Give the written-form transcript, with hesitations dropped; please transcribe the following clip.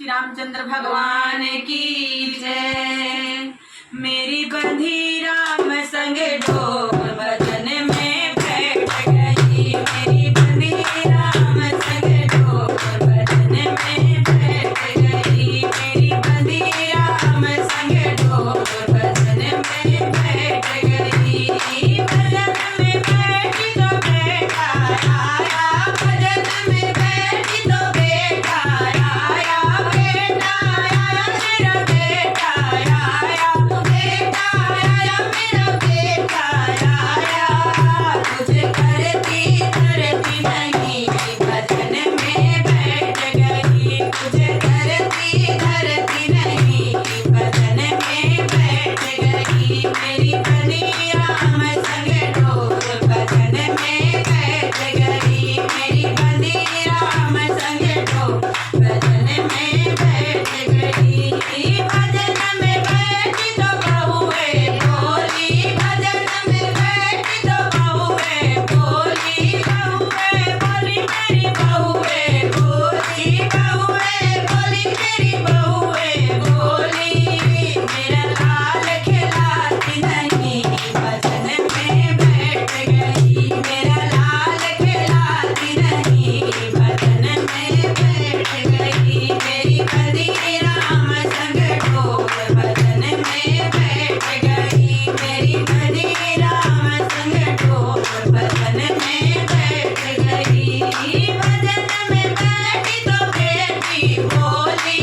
श्री रामचंद्र भगवान की जय। मेरी बंधी राम संग डोर भजन में बैठ गई। मेरी बंधी राम संग डोर भजन में बैठ गई। मेरी बंधी राम संग डोर भजन में बैठ गई। भजन में बैठी तो बेटा आया, भजन में बैठी तो बेटा आया, बेटा आया मेरा बेटा आया, बेटा आया मेरा बेटा आया। तुझे करती धरती नहीं, भजन में बैठ गई। तुझे करती धरती नहीं, भजन में बैठ गई। मेरी बनी राम संग डोर भजन में बैठ गई। मेरी बनी राम संग डोर भजन में बैठ गई। भजन में बैठी तो बहुए बोली, भजन में बैठी तो बहुए बोली, बहुए बोली मेरी बहुए बोली, बहुए बोली मेरी बहुए बोली। मेरा लाल खिलाती नहीं, भजन में बैठ गई। मेरा लाल खिलाती नहीं, भजन में बैठ गई। मेरी बनी राम संग डोर भजन में बैठ गई। मेरी बनी राम संग डोर भजन में बैठ गई। भजन में बैठी तो बेटी बोली,